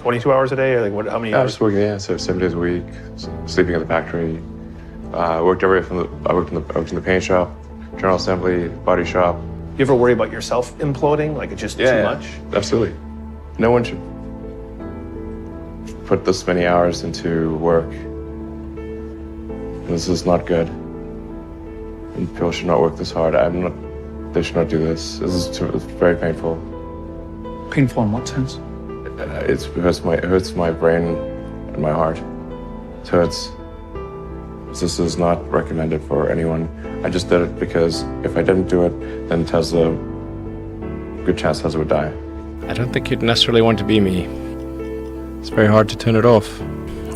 22 hours a day, or like what? How many I hours? was working, yeah, so 7 days a week, sleeping at the factory. I worked in the paint shop, general assembly, body shop. You ever worry about yourself imploding? Like it's just too much? Absolutely. No one should put this many hours into work. This is not good. And people should not work this hard. They should not do this. It's very painful. Painful in what sense? It hurts my brain and my heart. It hurts. This is not recommended for anyone. I just did it because if I didn't do it, then good chance Tesla would die. I don't think you'd necessarily want to be me. It's very hard to turn it off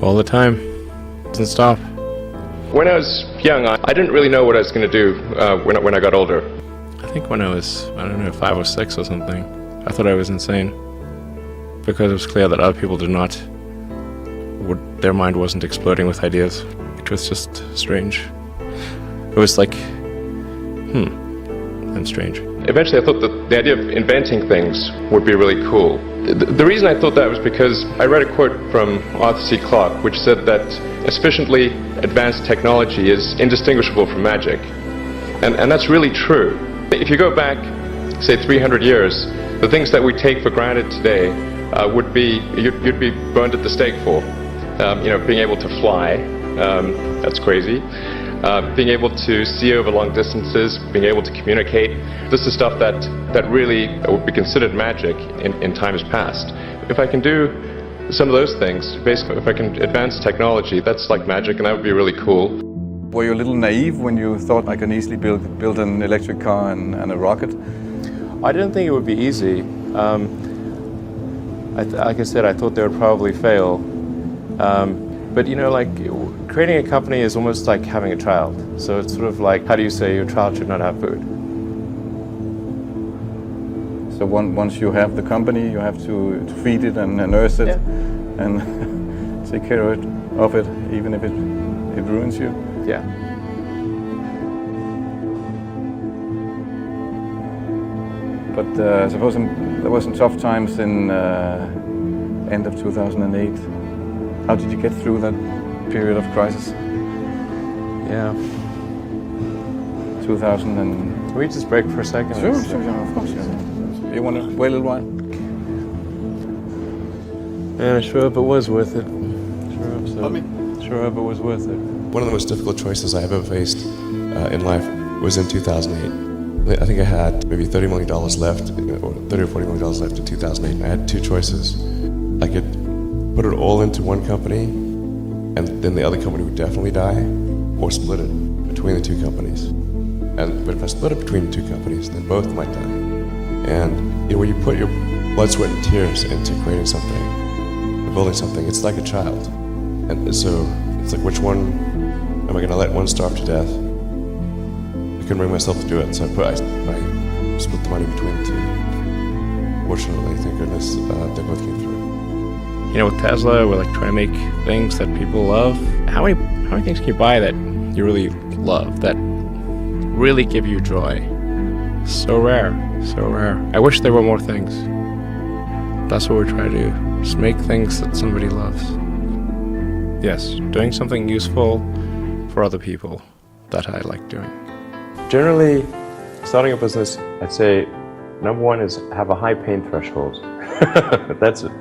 all the time. It doesn't stop. When I was young, I didn't really know what I was going to do when I got older. I think when I was, 5 or 6 or something, I thought I was insane. Because it was clear that other people their mind wasn't exploding with ideas. It was just strange. It was like, I'm strange. Eventually I thought that the idea of inventing things would be really cool. The reason I thought that was because I read a quote from Arthur C. Clarke which said that a sufficiently advanced technology is indistinguishable from magic. And that's really true. If you go back, say 300 years, the things that we take for granted today you'd be burned at the stake for. Being able to fly, that's crazy. Being able to see over long distances, being able to communicate. This is stuff that really would be considered magic in times past. If I can do some of those things, basically if I can advance technology, that's like magic and that would be really cool. Were you a little naive when you thought I can easily build an electric car and a rocket? I didn't think it would be easy. Like I said, I thought they would probably fail. But creating a company is almost like having a child. So it's sort of like, how do you say your child should not have food? So once you have the company, you have to feed it and nurse it and take care of it, even if it ruins you. Yeah. But I suppose there were some tough times in end of 2008. How did you get through that period of crisis? Yeah. 2000 and... Can we just break for a second? Sure, of course. Yeah. You want to wait a little while? Man, I sure hope it was worth it. Sure hope it was worth it. One of the most difficult choices I have ever faced in life was in 2008. I think I had maybe $30 million left, or $30 or $40 million left in 2008, and I had two choices. I could put it all into one company, and then the other company would definitely die, or split it between the two companies. But if I split it between the two companies, then both might die. And when you put your blood, sweat, and tears into creating something, building something, it's like a child. And so it's like, which one am I going to let one starve to death? I couldn't bring myself to do it, so I split the money between the two. Fortunately, thank goodness, they both came through. With Tesla, we're like trying to make things that people love. How many things can you buy that you really love, that really give you joy? So rare, so rare. I wish there were more things. That's what we try to do, just make things that somebody loves. Yes, doing something useful for other people that I like doing. Generally, starting a business, I'd say, number one is have a high pain threshold. That's it.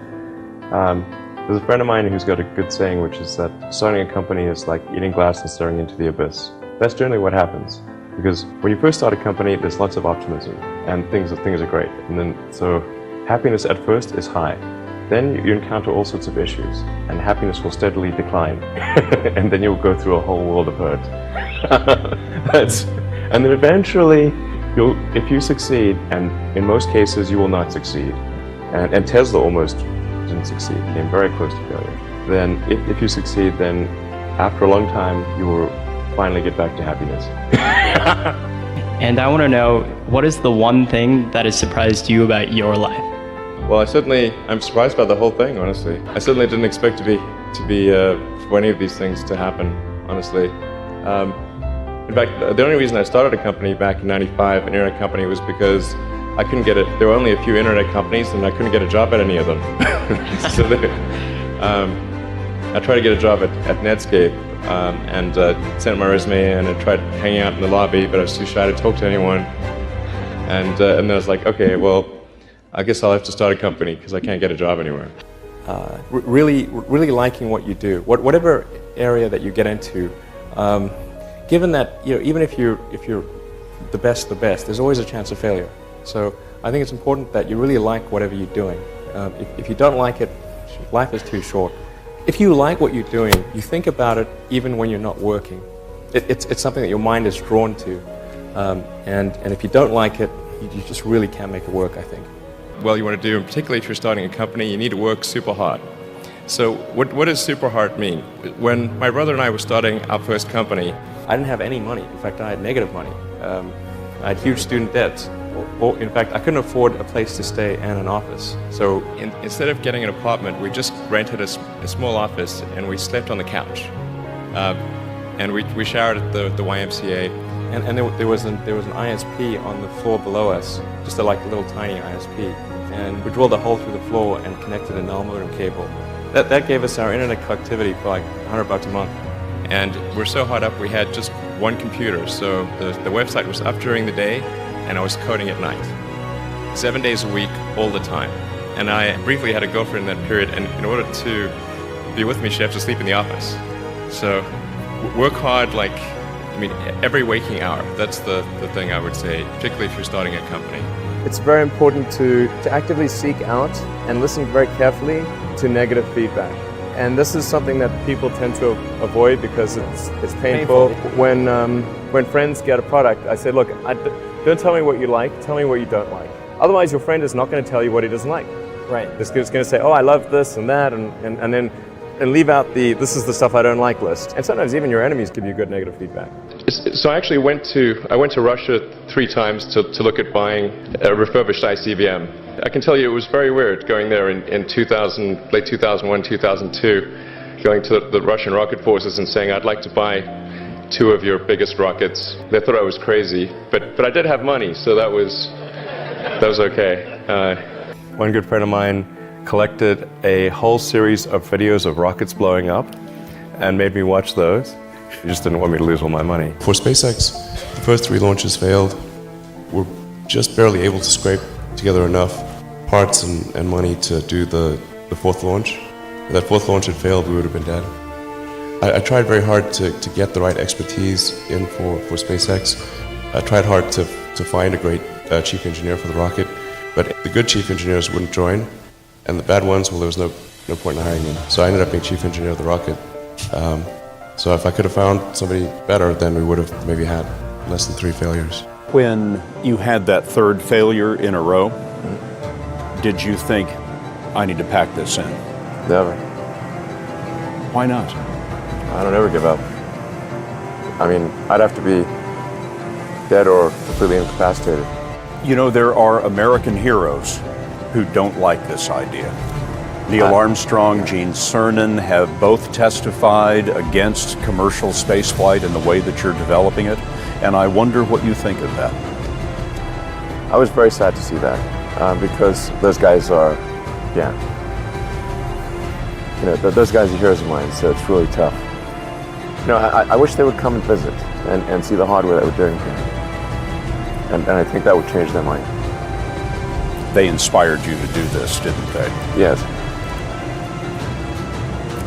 There's a friend of mine who's got a good saying, which is that starting a company is like eating glass and staring into the abyss. That's generally what happens. Because when you first start a company, there's lots of optimism and things are great. And then, so happiness at first is high. Then you encounter all sorts of issues and happiness will steadily decline. And then you'll go through a whole world of hurt. And then eventually, if you succeed, and in most cases you will not succeed, and Tesla almost didn't succeed, came very close to failure, then if you succeed, then after a long time you will finally get back to happiness. And I want to know, what is the one thing that has surprised you about your life? Well, I'm surprised by the whole thing, honestly. I certainly didn't expect for any of these things to happen, honestly. In fact, the only reason I started a company back in '95, an internet company, was because I couldn't get it. There were only a few internet companies, and I couldn't get a job at any of them. So I tried to get a job at Netscape, and sent my resume in and tried hanging out in the lobby, but I was too shy to talk to anyone. And then I was like, okay, well, I guess I'll have to start a company because I can't get a job anywhere. Really liking what you do, whatever area that you get into. Given that, even if you're the best, there's always a chance of failure. So I think it's important that you really like whatever you're doing. If you don't like it, life is too short. If you like what you're doing, you think about it even when you're not working. It's something that your mind is drawn to. And if you don't like it, you just really can't make it work, I think. Well, you want to do, and particularly if you're starting a company, you need to work super hard. So what does super hard mean? When my brother and I were starting our first company, I didn't have any money. In fact, I had negative money. I had huge student debts. In fact, I couldn't afford a place to stay and an office. So instead of getting an apartment, we just rented a small office and we slept on the couch. And we showered at the YMCA. And there was an ISP on the floor below us, just a little tiny ISP. And we drilled a hole through the floor and connected a null modem cable. That gave us our internet connectivity for like $100 a month. And we're so hard up, we had just one computer. So the website was up during the day, and I was coding at night. 7 days a week, all the time. And I briefly had a girlfriend in that period, and in order to be with me, she had to sleep in the office. So work hard, every waking hour. That's the thing I would say, particularly if you're starting a company. It's very important to actively seek out and listen very carefully to negative feedback. And this is something that people tend to avoid because it's painful. When friends get a product, I say, look, don't tell me what you like, tell me what you don't like. Otherwise, your friend is not going to tell you what he doesn't like. Right. He's going to say, oh, I love this and that, and then leave out this is the stuff I don't like list. And sometimes even your enemies give you good negative feedback. So I actually went to Russia 3 times to look at buying a refurbished ICBM. I can tell you it was very weird going there in late 2001, 2002, going to the Russian rocket forces and saying, I'd like to buy 2 of your biggest rockets. They thought I was crazy, but I did have money, so that was okay. One good friend of mine collected a whole series of videos of rockets blowing up and made me watch those. He just didn't want me to lose all my money. For SpaceX, the first 3 launches failed. We're just barely able to scrape together enough parts and money to do the 4th launch. If that 4th launch had failed, we would have been dead. I tried very hard to get the right expertise in for SpaceX. I tried hard to find a great chief engineer for the rocket, but the good chief engineers wouldn't join, and the bad ones, well, there was no point in hiring them. So I ended up being chief engineer of the rocket. So if I could have found somebody better, then we would have maybe had less than 3 failures. When you had that 3rd failure in a row, did you think, I need to pack this in? Never. Why not? I don't ever give up. I mean, I'd have to be dead or completely incapacitated. You know, there are American heroes who don't like this idea. Neil Armstrong, Gene Cernan have both testified against commercial spaceflight and the way that you're developing it, and I wonder what you think of that. I was very sad to see that, because those guys are, those guys are heroes of mine, so it's really tough. I wish they would come and visit and see the hardware that we're doing here. And I think that would change their mind. They inspired you to do this, didn't they? Yes.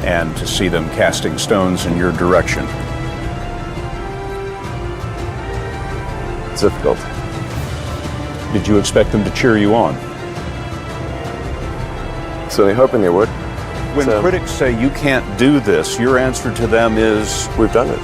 And to see them casting stones in your direction. It's difficult. Did you expect them to cheer you on? Certainly hoping they would. When critics say you can't do this, your answer to them is, we've done it.